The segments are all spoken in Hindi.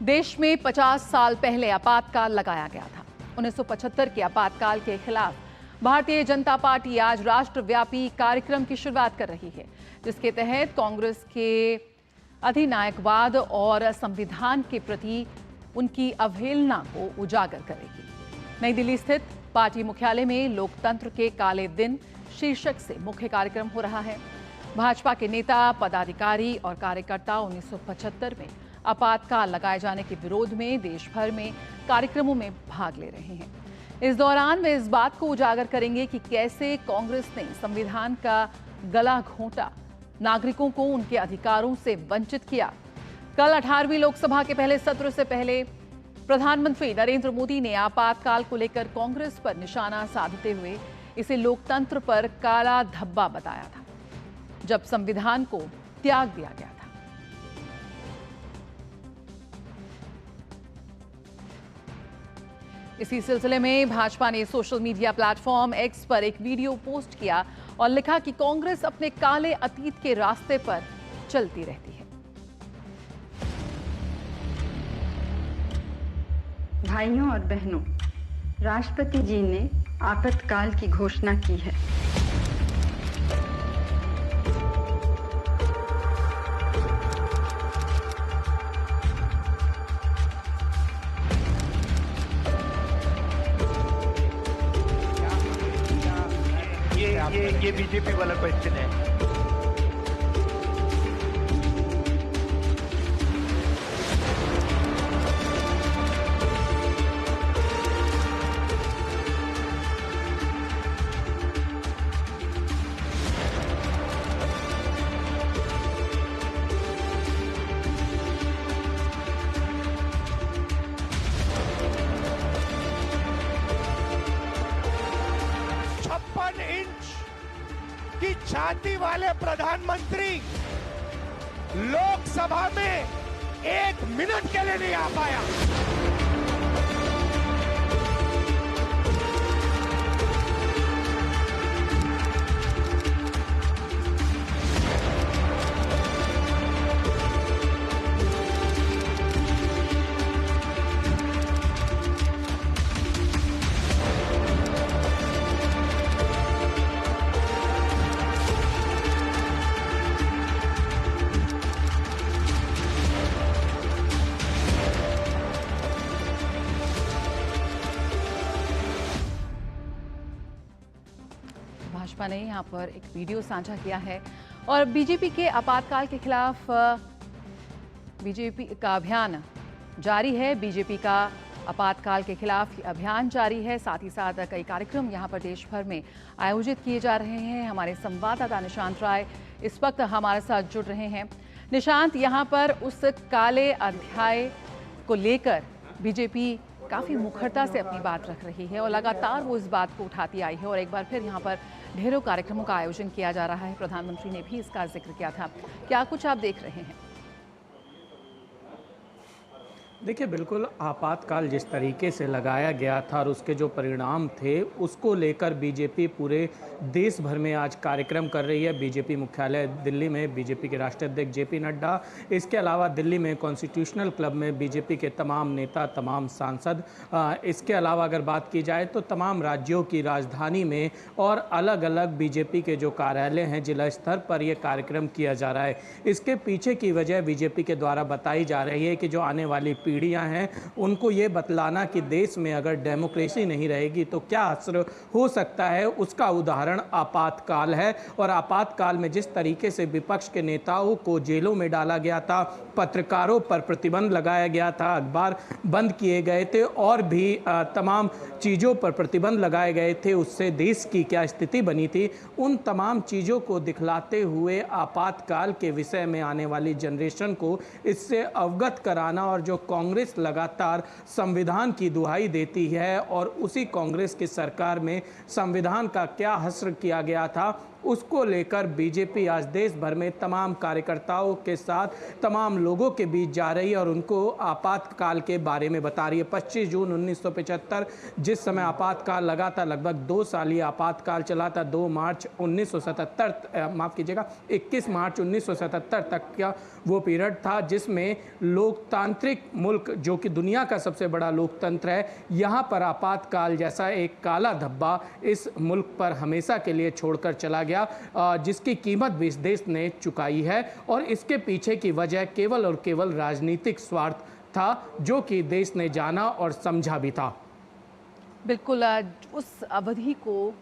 देश में 50 साल पहले आपातकाल लगाया गया था। 1975 के आपातकाल के खिलाफ भारतीय जनता पार्टी आज राष्ट्रव्यापी कार्यक्रम की शुरुआत कर रही है, जिसके तहत कांग्रेस के अधिनायकवाद और संविधान के प्रति उनकी अवहेलना को उजागर करेगी। नई दिल्ली स्थित पार्टी मुख्यालय में लोकतंत्र के काले दिन शीर्षक से मुख्य कार्यक्रम हो रहा है। भाजपा के नेता, पदाधिकारी और कार्यकर्ता 1975 में आपातकाल लगाए जाने के विरोध में देश भर में कार्यक्रमों में भाग ले रहे हैं। इस दौरान वे इस बात को उजागर करेंगे कि कैसे कांग्रेस ने संविधान का गला घोंटा, नागरिकों को उनके अधिकारों से वंचित किया। कल 18वीं लोकसभा के पहले सत्र से पहले प्रधानमंत्री नरेंद्र मोदी ने आपातकाल को लेकर कांग्रेस पर निशाना साधते हुए इसे लोकतंत्र पर काला धब्बा बताया था, जब संविधान को त्याग दिया गया था। इसी सिलसिले में भाजपा ने सोशल मीडिया प्लेटफॉर्म एक्स पर एक वीडियो पोस्ट किया और लिखा कि कांग्रेस अपने काले अतीत के रास्ते पर चलती रहती है। भाइयों और बहनों, राष्ट्रपति जी ने आपातकाल की घोषणा की है। ये बीजेपी वाला क्वेश्चन है। की छाती वाले प्रधानमंत्री लोकसभा में 1 मिनट के लिए नहीं आ पाया। भाजपा ने यहां पर एक वीडियो साझा किया है और बीजेपी के आपातकाल के खिलाफ बीजेपी का अभियान जारी है। बीजेपी का आपातकाल के खिलाफ अभियान जारी है। साथ ही साथ कई कार्यक्रम यहां पर देश भर में आयोजित किए जा रहे हैं। हमारे संवाददाता निशांत राय इस वक्त हमारे साथ जुड़ रहे हैं। निशांत, यहां पर उस काले अध्याय को लेकर बीजेपी काफ़ी मुखरता से अपनी बात रख रही है और लगातार वो इस बात को उठाती आई है और एक बार फिर यहाँ पर ढेरों कार्यक्रमों का आयोजन किया जा रहा है। प्रधानमंत्री ने भी इसका जिक्र किया था। क्या कुछ आप देख रहे हैं? देखिए, बिल्कुल आपातकाल जिस तरीके से लगाया गया था और उसके जो परिणाम थे, उसको लेकर बीजेपी पूरे देश भर में आज कार्यक्रम कर रही है। बीजेपी मुख्यालय दिल्ली में बीजेपी के राष्ट्रीय अध्यक्ष जेपी नड्डा, इसके अलावा दिल्ली में कॉन्स्टिट्यूशनल क्लब में बीजेपी के तमाम नेता, तमाम सांसद, इसके अलावा अगर बात की जाए तो तमाम राज्यों की राजधानी में और अलग अलग बीजेपी के जो कार्यालय हैं जिला स्तर पर यह कार्यक्रम किया जा रहा है। इसके पीछे की वजह बीजेपी के द्वारा बताई जा रही है कि जो आने वाली पीढ़ियां हैं उनको ये बतलाना कि देश में अगर डेमोक्रेसी नहीं रहेगी तो क्या असर हो सकता है, उसका उदाहरण आपातकाल है। और आपातकाल में जिस तरीके से विपक्ष के नेताओं को जेलों में डाला गया था, पत्रकारों पर प्रतिबंध लगाया गया था, अखबार बंद किए गए थे और भी तमाम चीज़ों पर प्रतिबंध लगाए गए थे, उससे देश की क्या स्थिति बनी थी, उन तमाम चीज़ों को दिखलाते हुए आपातकाल के विषय में आने वाली जनरेशन को इससे अवगत कराना और जो कांग्रेस लगातार संविधान की दुहाई देती है और उसी कांग्रेस की सरकार में संविधान का क्या हस्र किया गया था उसको लेकर बीजेपी आज देश भर में तमाम कार्यकर्ताओं के साथ तमाम लोगों के बीच जा रही है और उनको आपातकाल के बारे में बता रही है। 25 जून 1975 जिस समय आपातकाल लगा था, लगभग 2 साल ये आपातकाल चला था। 2 मार्च 1977 माफ़ कीजिएगा 21 मार्च 1977 तक का वो पीरियड था जिसमें लोकतांत्रिक मुल्क जो कि दुनिया का सबसे बड़ा लोकतंत्र है, यहाँ पर आपातकाल जैसा एक काला धब्बा इस मुल्क पर हमेशा के लिए छोड़कर चला गया, जिसकी कीमत भी इस देश ने चुकाई है। और इसके पीछे की वजह केवल और केवल राजनीतिक स्वार्थ था जो कि देश ने जाना और समझा भी था। बिल्कुल, उस अवधि को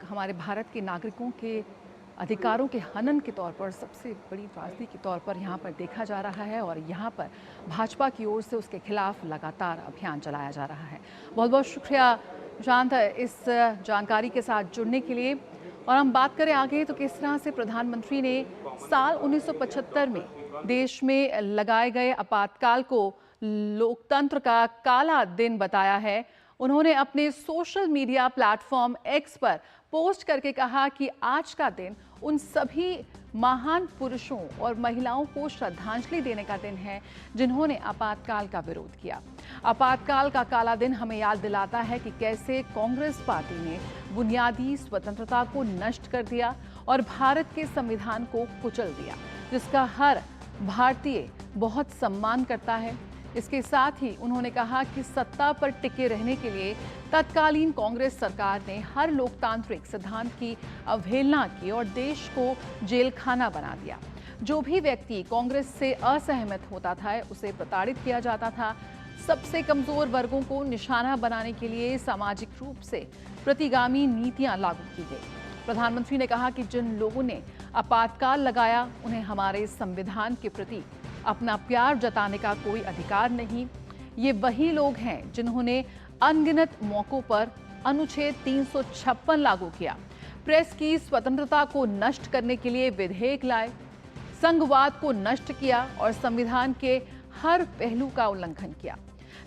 हमारे भारत के नागरिकों के अधिकारों के हनन के तौर पर सबसे बड़ी त्रासदी के तौर पर यहाँ पर देखा जा रहा है और यहाँ पर भाजपा की ओर से उसके खिलाफ लगातार अभियान चलाया जा रहा है। बहुत बहुत शुक्रिया शांत इस जानकारी के साथ जुड़ने के लिए। और हम बात करें आगे तो किस तरह से प्रधानमंत्री ने साल 1975 में देश में लगाए गए आपातकाल को लोकतंत्र का काला दिन बताया है। उन्होंने अपने सोशल मीडिया प्लेटफॉर्म एक्स पर पोस्ट करके कहा कि आज का दिन उन सभी महान पुरुषों और महिलाओं को श्रद्धांजलि देने का दिन है जिन्होंने आपातकाल का विरोध किया। आपातकाल का काला दिन हमें याद दिलाता है कि कैसे कांग्रेस पार्टी ने बुनियादी स्वतंत्रता को नष्ट कर दिया और भारत के संविधान को कुचल दिया, जिसका हर भारतीय बहुत सम्मान करता है। इसके साथ ही उन्होंने कहा कि सत्ता पर टिके रहने के लिए तत्कालीन कांग्रेस सरकार ने हर लोकतांत्रिक सिद्धांत की अवहेलना की और देश को जेलखाना बना दिया। जो भी व्यक्ति कांग्रेस से असहमत होता था उसे प्रताड़ित किया जाता था। सबसे कमजोर वर्गों को निशाना बनाने के लिए सामाजिक रूप से प्रतिगामी नीतियां लागू की गई। प्रधानमंत्री ने कहा कि जिन लोगों ने आपातकाल लगाया उन्हें हमारे संविधान के प्रति अपना प्यार जताने का कोई अधिकार नहीं। ये वही लोग हैं जिन्होंने अनगिनत मौकों पर अनुच्छेद 356 लागू किया, प्रेस की स्वतंत्रता को नष्ट करने के लिए विधेयक लाए, संघवाद को नष्ट किया और संविधान के हर पहलू का उल्लंघन किया।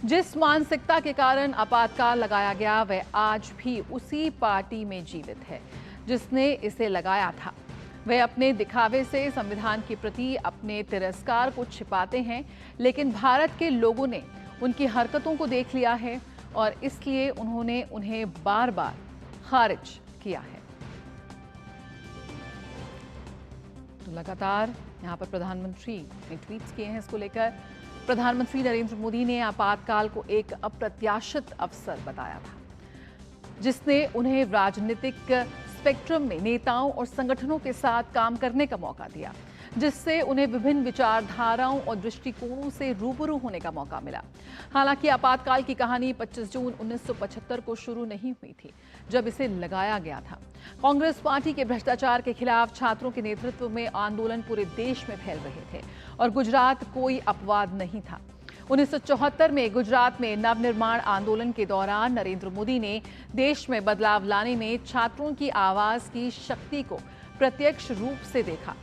जिस मानसिकता के कारण आपातकाल लगाया गया वह आज भी उसी पार्टी में जीवित है जिसने इसे लगाया था। वे अपने दिखावे से संविधान के प्रति अपने तिरस्कार को छिपाते हैं, लेकिन भारत के लोगों ने उनकी हरकतों को देख लिया है और इसलिए उन्होंने उन्हें बार बार खारिज किया है। तो लगातार यहाँ पर प्रधानमंत्री ने ट्वीट्स किए हैं इसको लेकर। प्रधानमंत्री नरेंद्र मोदी ने आपातकाल को एक अप्रत्याशित अवसर बताया था जिसने उन्हें राजनीतिक स्पेक्ट्रम में नेताओं और संगठनों के साथ काम करने का मौका दिया, जिससे उन्हें विभिन्न विचारधाराओं और दृष्टिकोणों से रूबरू होने का मौका मिला। हालांकि आपातकाल की कहानी 25 जून 1975 को शुरू नहीं हुई थी, जब इसे लगाया गया था। कांग्रेस पार्टी के भ्रष्टाचार के खिलाफ छात्रों के नेतृत्व में आंदोलन पूरे देश में फैल रहे थे और गुजरात कोई अपवाद नहीं था। 1974 में गुजरात में नवनिर्माण आंदोलन के दौरान नरेंद्र मोदी ने देश में बदलाव लाने में छात्रों की आवाज की शक्ति को प्रत्यक्ष रूप से देखा।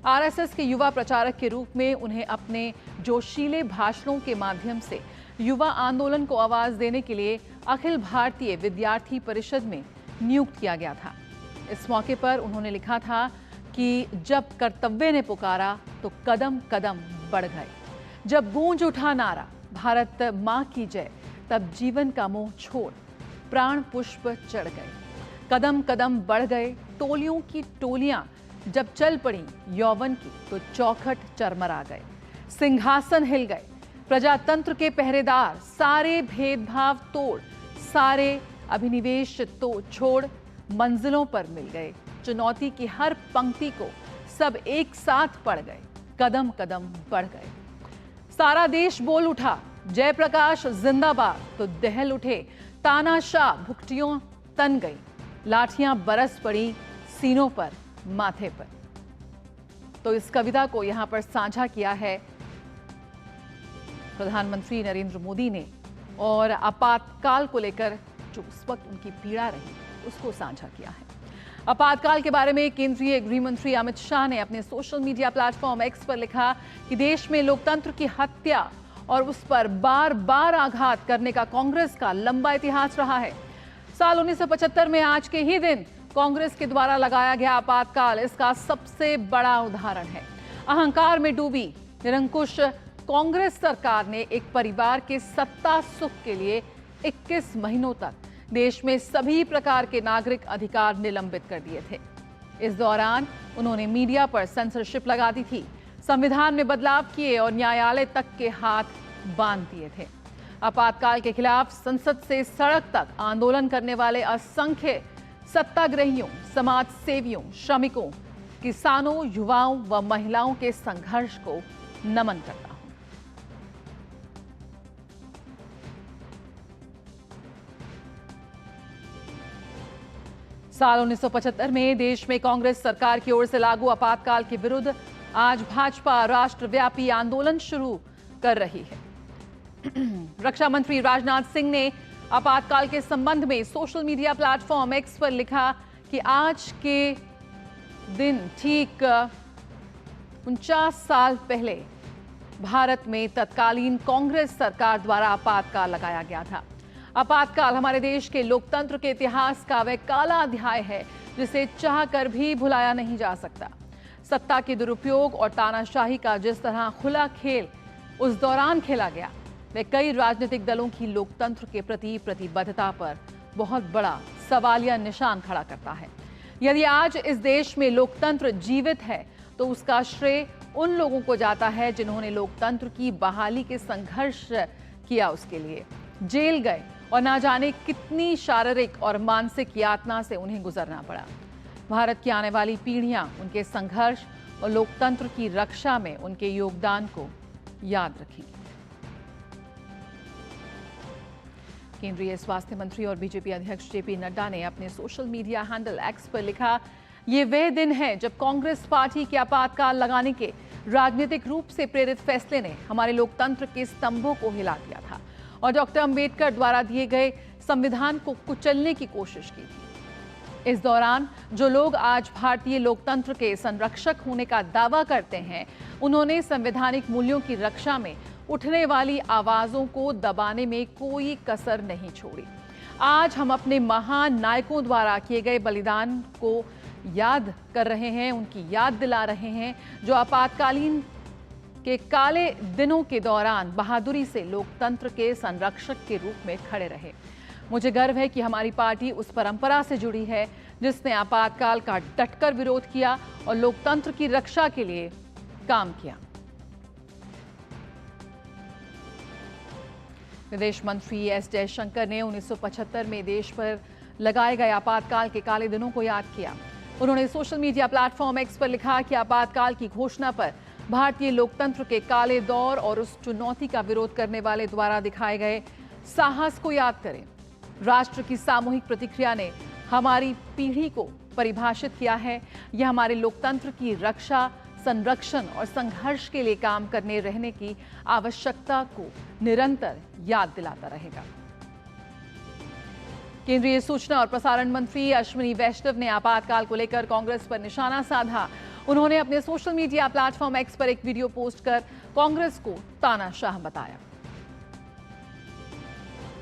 आरएसएस के युवा प्रचारक के रूप में उन्हें अपने जोशीले भाषणों के माध्यम से युवा आंदोलन को आवाज देने के लिए अखिल भारतीय विद्यार्थी परिषद में नियुक्त किया गया था। इस मौके पर उन्होंने लिखा था कि जब कर्तव्य ने पुकारा तो कदम कदम बढ़ गए, जब गूंज उठा नारा भारत मां की जय, तब जीवन का मोह छोड़ प्राण पुष्प चढ़ गए। कदम कदम बढ़ गए, टोलियों की टोलियां जब चल पड़ी यौवन की तो चौखट चरमरा गए, सिंहासन हिल गए। प्रजातंत्र के पहरेदार सारे भेदभाव तोड़, सारे अभिनिवेश तो छोड़ मंजिलों पर मिल गए। चुनौती की हर पंक्ति को सब एक साथ पढ़ गए, कदम कदम बढ़ गए। सारा देश बोल उठा जयप्रकाश जिंदाबाद, तो दहल उठे तानाशाह भुखटियों तन गई, लाठियां बरस पड़ी सीनों पर माथे पर। तो इस कविता को यहां पर साझा किया है प्रधानमंत्री नरेंद्र मोदी ने और आपातकाल को लेकर जो उस वक्त उनकी पीड़ा रही उसको साझा किया है। आपातकाल के बारे में केंद्रीय गृह मंत्री अमित शाह ने अपने सोशल मीडिया प्लेटफॉर्म एक्स पर लिखा कि देश में लोकतंत्र की हत्या और उस पर बार बार आघात करने का कांग्रेस का लंबा इतिहास रहा है। साल 1975 में आज के ही दिन कांग्रेस के द्वारा लगाया गया आपातकाल इसका सबसे बड़ा उदाहरण है। अहंकार में डूबी निरंकुश कांग्रेस सरकार ने एक परिवार के सत्ता सुख के लिए 21 महीनों तक देश में सभी प्रकार के नागरिक अधिकार निलंबित कर दिए थे। इस दौरान उन्होंने मीडिया पर सेंसरशिप लगा दी थी, संविधान में बदलाव किए और न्यायालय तक के हाथ बांध दिए थे। आपातकाल के खिलाफ संसद से सड़क तक आंदोलन करने वाले असंख्य सत्याग्रहियों, समाज सेवियों, श्रमिकों, किसानों, युवाओं व महिलाओं के संघर्ष को नमन करता हूं। साल 1975 में देश में कांग्रेस सरकार की ओर से लागू आपातकाल के विरुद्ध आज भाजपा राष्ट्रव्यापी आंदोलन शुरू कर रही है। रक्षा मंत्री राजनाथ सिंह ने आपातकाल के संबंध में सोशल मीडिया प्लेटफॉर्म एक्स पर लिखा कि आज के दिन ठीक 49 साल पहले भारत में तत्कालीन कांग्रेस सरकार द्वारा आपातकाल लगाया गया था। आपातकाल हमारे देश के लोकतंत्र के इतिहास का वह काला अध्याय है जिसे चाहकर भी भुलाया नहीं जा सकता। सत्ता के दुरुपयोग और तानाशाही का जिस तरह खुला खेल उस दौरान खेला गया, वह कई राजनीतिक दलों की लोकतंत्र के प्रति प्रतिबद्धता पर बहुत बड़ा सवालिया निशान खड़ा करता है। यदि आज इस देश में लोकतंत्र जीवित है तो उसका श्रेय उन लोगों को जाता है जिन्होंने लोकतंत्र की बहाली के संघर्ष किया, उसके लिए जेल गए और ना जाने कितनी शारीरिक और मानसिक यातना से उन्हें गुजरना पड़ा। भारत की आने वाली पीढ़ियां उनके संघर्ष और लोकतंत्र की रक्षा में उनके योगदान को याद रखेंगी। केंद्रीय स्वास्थ्य मंत्री और बीजेपी अध्यक्ष जेपी नड्डा ने अपने सोशल मीडिया हैंडल एक्स पर लिखा, ये वह दिन है जब कांग्रेस पार्टी के आपातकाल लगाने के राजनीतिक रूप से प्रेरित फैसले ने हमारे लोकतंत्र के स्तंभों को हिला दिया था और डॉक्टर अंबेडकर द्वारा दिए गए संविधान को कुचलने की कोशिश की थी। इस दौरान जो लोग आज भारतीय लोकतंत्र के संरक्षक होने का दावा करते हैं, उन्होंने संवैधानिक मूल्यों की रक्षा में उठने वाली आवाजों को दबाने में कोई कसर नहीं छोड़ी। आज हम अपने महान नायकों द्वारा किए गए बलिदान को याद कर रहे हैं, उनकी याद दिला रहे हैं, जो आपातकालीन के काले दिनों के दौरान बहादुरी से लोकतंत्र के संरक्षक के रूप में खड़े रहे। मुझे गर्व है कि हमारी पार्टी उस परंपरा से जुड़ी है जिसने आपातकाल का डटकर विरोध किया और लोकतंत्र की रक्षा के लिए काम किया। विदेश मंत्री एस जयशंकर ने 1975 में देश पर लगाए गए आपातकाल के काले दिनों को याद किया। उन्होंने सोशल मीडिया प्लेटफॉर्म एक्स पर लिखा कि आपातकाल की घोषणा पर भारतीय लोकतंत्र के काले दौर और उस चुनौती का विरोध करने वाले द्वारा दिखाए गए साहस को याद करें। राष्ट्र की सामूहिक प्रतिक्रिया ने हमारी पीढ़ी को परिभाषित किया है। यह हमारे लोकतंत्र की रक्षा, संरक्षण और संघर्ष के लिए काम करने रहने की आवश्यकता को निरंतर याद दिलाता रहेगा। केंद्रीय सूचना और प्रसारण मंत्री अश्विनी वैष्णव ने आपातकाल को लेकर कांग्रेस पर निशाना साधा। उन्होंने अपने सोशल मीडिया प्लेटफॉर्म एक्स पर एक वीडियो पोस्ट कर कांग्रेस को तानाशाह बताया।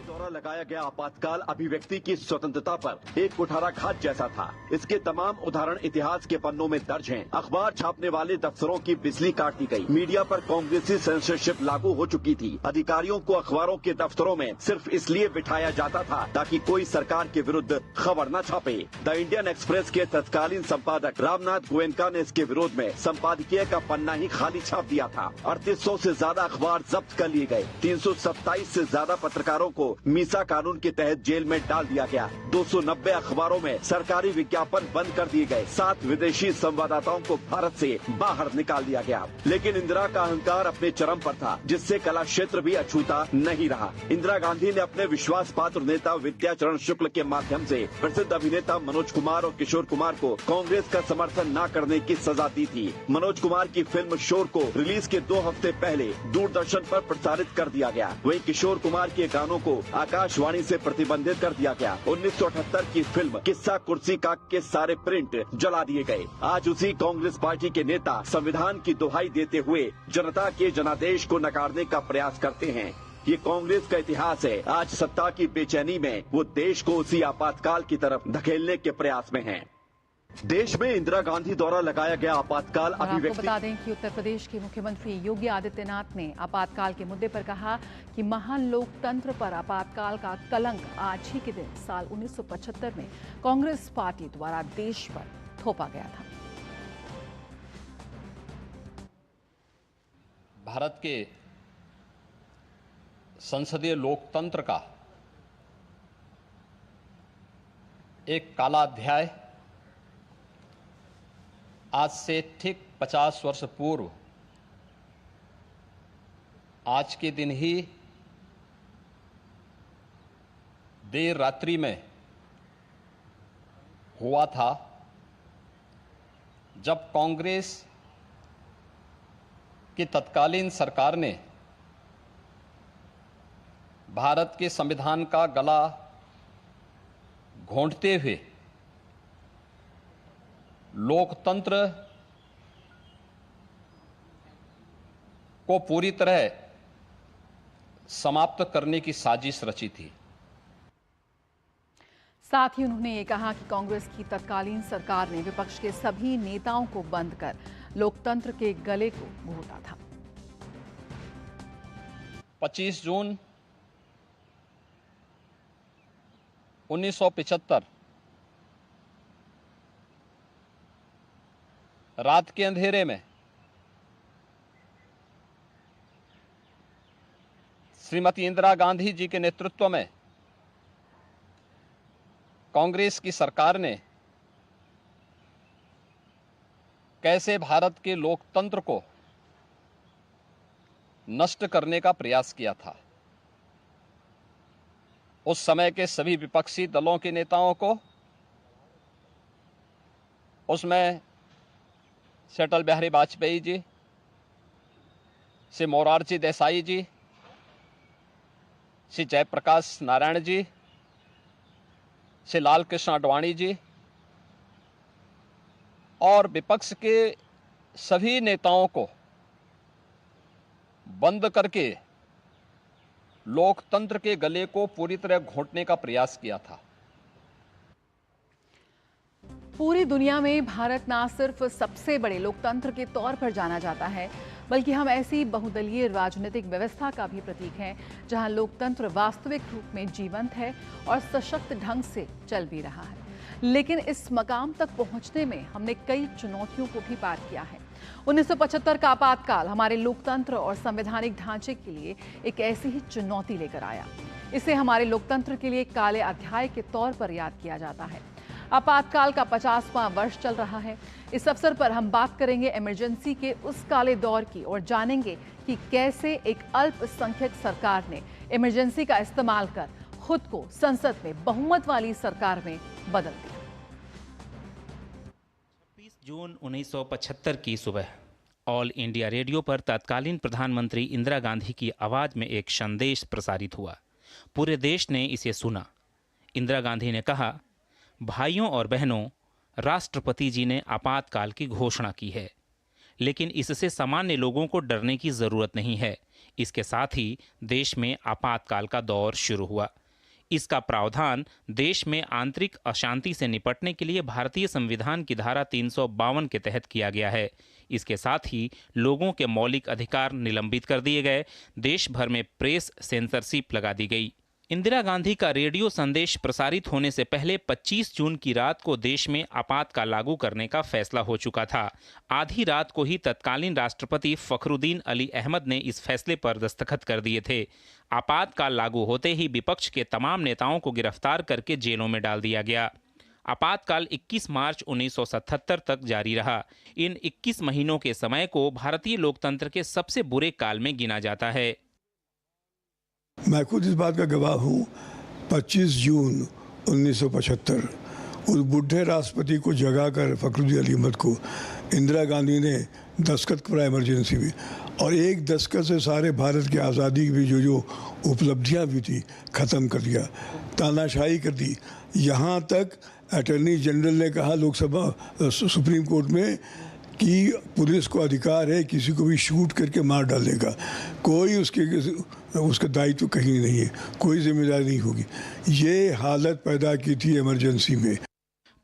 द्वारा लगाया गया आपातकाल अभिव्यक्ति की स्वतंत्रता पर एक कुठाराघात जैसा था। इसके तमाम उदाहरण इतिहास के पन्नों में दर्ज हैं। अखबार छापने वाले दफ्तरों की बिजली काट दी गई। मीडिया पर कांग्रेसी सेंसरशिप लागू हो चुकी थी। अधिकारियों को अखबारों के दफ्तरों में सिर्फ इसलिए बिठाया जाता था ताकि कोई सरकार के विरुद्ध खबर न छापे। द इंडियन एक्सप्रेस के तत्कालीन संपादक रामनाथ गोयनका ने इसके विरोध में संपादकीय का पन्ना ही खाली छाप दिया था। 3800 से ज्यादा अखबार जब्त कर लिए गए। 327 से ज्यादा पत्रकारों को मीसा कानून के तहत जेल में डाल दिया गया। 290 अखबारों में सरकारी विज्ञापन बंद कर दिए गए। 7 विदेशी संवाददाताओं को भारत से बाहर निकाल दिया गया। लेकिन इंदिरा का अहंकार अपने चरम पर था, जिससे कला क्षेत्र भी अछूता नहीं रहा। इंदिरा गांधी ने अपने विश्वास पात्र नेता विद्याचरण शुक्ल के माध्यम से प्रसिद्ध अभिनेता मनोज कुमार और किशोर कुमार को कांग्रेस का समर्थन न करने की सजा दी थी। मनोज कुमार की फिल्म शोर को रिलीज के 2 हफ्ते पहले दूरदर्शन पर प्रसारित कर दिया गया। वहीं किशोर कुमार के गानों को आकाशवाणी से प्रतिबंधित कर दिया गया। 1978 की फिल्म किस्सा कुर्सी का के सारे प्रिंट जला दिए गए। आज उसी कांग्रेस पार्टी के नेता संविधान की दुहाई देते हुए जनता के जनादेश को नकारने का प्रयास करते हैं। ये कांग्रेस का इतिहास है। आज सत्ता की बेचैनी में वो देश को उसी आपातकाल की तरफ धकेलने के प्रयास में हैं। देश में इंदिरा गांधी द्वारा लगाया गया आपातकाल और आपको अभिव्यक्ति। बता दें कि उत्तर प्रदेश के मुख्यमंत्री योगी आदित्यनाथ ने आपातकाल के मुद्दे पर कहा कि महान लोकतंत्र पर आपातकाल का कलंक आज ही के दिन साल 1975 में कांग्रेस पार्टी द्वारा देश पर थोपा गया था। भारत के संसदीय लोकतंत्र का एक काला अध्याय आज से ठीक 50 वर्ष पूर्व आज के दिन ही देर रात्रि में हुआ था, जब कांग्रेस की तत्कालीन सरकार ने भारत के संविधान का गला घोंटते हुए लोकतंत्र को पूरी तरह समाप्त करने की साजिश रची थी। साथ ही उन्होंने ये कहा कि कांग्रेस की तत्कालीन सरकार ने विपक्ष के सभी नेताओं को बंद कर लोकतंत्र के गले को घोटा था। 25 जून 1975 रात के अंधेरे में श्रीमती इंदिरा गांधी जी के नेतृत्व में कांग्रेस की सरकार ने कैसे भारत के लोकतंत्र को नष्ट करने का प्रयास किया था। उस समय के सभी विपक्षी दलों के नेताओं को, उसमें से अटल बिहारी वाजपेयी जी, से मोरारजी देसाई जी, श्री जयप्रकाश नारायण जी, श्री लाल कृष्ण आडवाणी जी और विपक्ष के सभी नेताओं को बंद करके लोकतंत्र के गले को पूरी तरह घोंटने का प्रयास किया था। पूरी दुनिया में भारत ना सिर्फ सबसे बड़े लोकतंत्र के तौर पर जाना जाता है, बल्कि हम ऐसी बहुदलीय राजनीतिक व्यवस्था का भी प्रतीक हैं जहां लोकतंत्र वास्तविक रूप में जीवंत है और सशक्त ढंग से चल भी रहा है। लेकिन इस मकाम तक पहुंचने में हमने कई चुनौतियों को भी पार किया है। 1975 का आपातकाल हमारे लोकतंत्र और संवैधानिक ढांचे के लिए एक ऐसी ही चुनौती लेकर आया। इसे हमारे लोकतंत्र के लिए काले अध्याय के तौर पर याद किया जाता है। आपातकाल का 50वां वर्ष चल रहा है। इस अवसर पर हम बात करेंगे इमरजेंसी के उस काले दौर की और जानेंगे कि कैसे एक अल्पसंख्यक सरकार ने इमरजेंसी का इस्तेमाल कर खुद को संसद में बहुमत वाली सरकार में बदल दिया। 26 जून 1975 की सुबह ऑल इंडिया रेडियो पर तत्कालीन प्रधानमंत्री इंदिरा गांधी की आवाज में एक संदेश प्रसारित हुआ। पूरे देश ने इसे सुना। इंदिरा गांधी ने कहा, भाइयों और बहनों, राष्ट्रपति जी ने आपातकाल की घोषणा की है, लेकिन इससे सामान्य लोगों को डरने की जरूरत नहीं है। इसके साथ ही देश में आपातकाल का दौर शुरू हुआ। इसका प्रावधान देश में आंतरिक अशांति से निपटने के लिए भारतीय संविधान की धारा 352 के तहत किया गया है। इसके साथ ही लोगों के मौलिक अधिकार निलंबित कर दिए गए। देश भर में प्रेस सेंसरशिप लगा दी गई। इंदिरा गांधी का रेडियो संदेश प्रसारित होने से पहले 25 जून की रात को देश में आपातकाल लागू करने का फैसला हो चुका था। आधी रात को ही तत्कालीन राष्ट्रपति फखरुद्दीन अली अहमद ने इस फैसले पर दस्तखत कर दिए थे। आपातकाल लागू होते ही विपक्ष के तमाम नेताओं को गिरफ्तार करके जेलों में डाल दिया गया। आपातकाल 21 मार्च 1977 तक जारी रहा। इन 21 महीनों के समय को भारतीय लोकतंत्र के सबसे बुरे काल में गिना जाता है। मैं खुद इस बात का गवाह हूँ। 25 जून 1975 उस बुढ़े राष्ट्रपति को जगाकर फखरुद्दीन अली अहमद को इंदिरा गांधी ने दस्तखत कराया इमरजेंसी में, और एक दस्तखत से सारे भारत की आज़ादी की भी जो उपलब्धियाँ भी थी ख़त्म कर दिया, तानाशाही कर दी। यहाँ तक अटॉर्नी जनरल ने कहा लोकसभा सुप्रीम कोर्ट में कि पुलिस को अधिकार है किसी को भी शूट करके मार डालेगा, कोई उसका दायित्व कहीं नहीं है, कोई जिम्मेदारी नहीं होगी। ये हालत पैदा की थी इमरजेंसी में।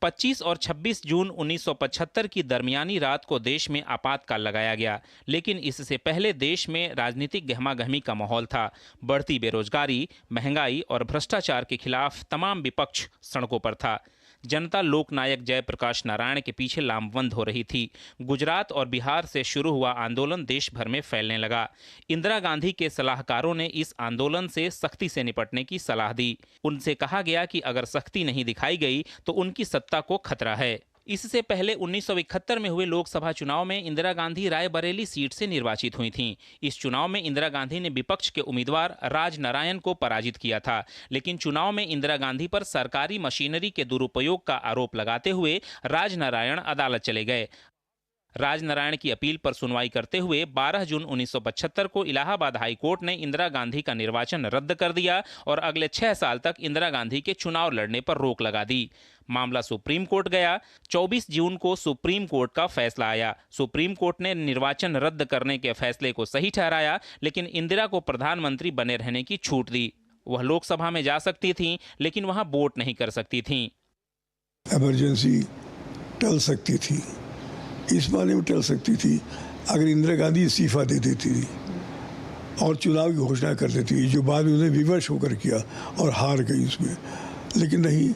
25 और 26 जून 1975 की दरमियानी रात को देश में आपातकाल लगाया गया, लेकिन इससे पहले देश में राजनीतिक गहमागहमी का माहौल था। बढ़ती बेरोजगारी, महंगाई और भ्रष्टाचार के खिलाफ तमाम विपक्ष सड़कों पर था। जनता लोकनायक जयप्रकाश नारायण के पीछे लामबंद हो रही थी। गुजरात और बिहार से शुरू हुआ आंदोलन देश भर में फैलने लगा। इंदिरा गांधी के सलाहकारों ने इस आंदोलन से सख्ती से निपटने की सलाह दी। उनसे कहा गया कि अगर सख्ती नहीं दिखाई गई तो उनकी सत्ता को खतरा है। इससे पहले 1971 में हुए लोकसभा चुनाव में इंदिरा गांधी रायबरेली सीट से निर्वाचित हुई थीं। इस चुनाव में इंदिरा गांधी ने विपक्ष के उम्मीदवार राजनारायण को पराजित किया था, लेकिन चुनाव में इंदिरा गांधी पर सरकारी मशीनरी के दुरुपयोग का आरोप लगाते हुए राजनारायण अदालत चले गए। राजनारायण की अपील पर सुनवाई करते हुए 12 जून 1975 को इलाहाबाद हाई कोर्ट ने इंदिरा गांधी का निर्वाचन रद्द कर दिया और अगले 6 साल तक इंदिरा गांधी के चुनाव लड़ने पर रोक लगा दी। मामला सुप्रीम कोर्ट गया। 24 जून को सुप्रीम कोर्ट का फैसला आया। सुप्रीम कोर्ट ने निर्वाचन रद्द करने के फैसले को सही ठहराया, लेकिन इंदिरा को प्रधानमंत्री बने रहने की छूट दी। वह लोकसभा में जा सकती थीं, लेकिन वहां वोट नहीं कर सकती थीं। इमरजेंसी टल सकती थी, इस माने में टल सकती थी अगर इंदिरा गांधी इस्तीफा दे देती थी और चुनाव की घोषणा कर देती, जो बाद में उन्हें विवश होकर किया और हार गई उसमें। लेकिन नहीं,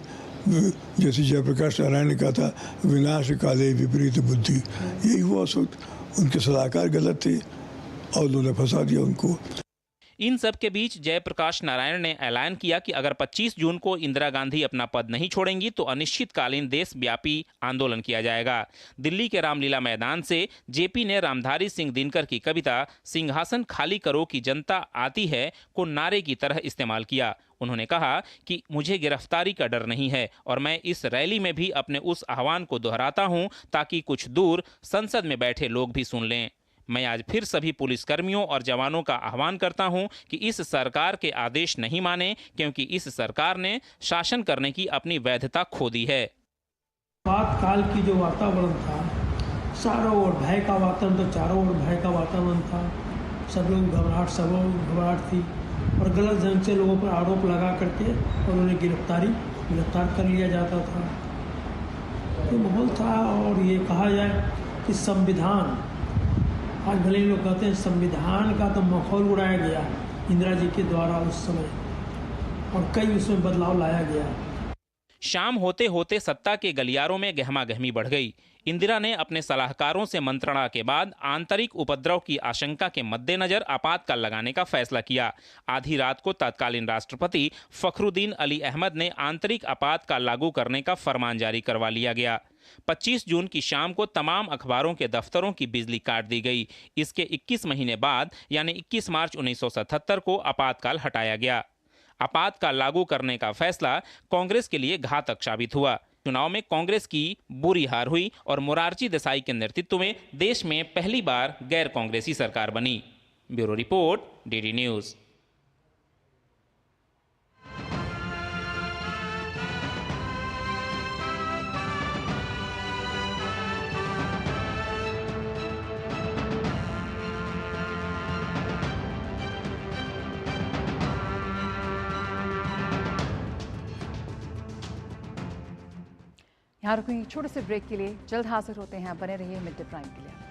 जैसे जयप्रकाश नारायण ने कहा था, विनाश काले विपरीत बुद्धि, यही हुआ उस वक्त। उनके सलाहकार गलत थे और उन्होंने फंसा दिया उनको। इन सब के बीच जयप्रकाश नारायण ने ऐलान किया कि अगर 25 जून को इंदिरा गांधी अपना पद नहीं छोड़ेंगी तो अनिश्चितकालीन देशव्यापी आंदोलन किया जाएगा। दिल्ली के रामलीला मैदान से जेपी ने रामधारी सिंह दिनकर की कविता सिंहासन खाली करो कि जनता आती है को नारे की तरह इस्तेमाल किया। उन्होंने कहा कि मुझे गिरफ्तारी का डर नहीं है और मैं इस रैली में भी अपने उस आह्वान को दोहराता हूं ताकि कुछ दूर संसद में बैठे लोग भी सुन लें। मैं आज फिर सभी पुलिसकर्मियों और जवानों का आह्वान करता हूं कि इस सरकार के आदेश नहीं माने, क्योंकि इस सरकार ने शासन करने की अपनी वैधता खो दी है। आपातकाल की जो वातावरण था, चारों ओर भय का वातावरण, तो चारों ओर भय का वातावरण था। सब लोग घबराहट थी और गलत ढंग से लोगों पर आरोप लगा करके और उन्हें गिरफ्तार कर लिया जाता था। ये माहौल था। और ये कहा जाए कि संविधान, आज भले ही लोग कहते हैं संविधान का तो माहौल उड़ाया गया इंदिरा जी के द्वारा उस समय, और कई उसमें बदलाव लाया गया। शाम होते होते सत्ता के गलियारों में गहमागहमी बढ़ गई। इंदिरा ने अपने सलाहकारों से मंत्रणा के बाद आंतरिक उपद्रव की आशंका के मद्देनजर आपातकाल लगाने का फैसला किया। आधी रात को तत्कालीन राष्ट्रपति फखरुद्दीन अली अहमद ने आंतरिक आपातकाल लागू करने का फरमान जारी करवा लिया गया। 25 जून की शाम को तमाम अखबारों के दफ्तरों की बिजली काट दी गई। इसके 21 महीने बाद यानी 21 मार्च 1977 को आपातकाल हटाया गया। आपातकाल लागू करने का फैसला कांग्रेस के लिए घातक साबित हुआ। चुनाव में कांग्रेस की बुरी हार हुई और मोरारजी देसाई के नेतृत्व में देश में पहली बार गैर कांग्रेसी सरकार बनी। Bureau report, DD news. यहाँ रुकेंगे छोटे से ब्रेक के लिए, जल्द हाजिर होते हैं। बने रहिए मिड डे प्राइम के लिए।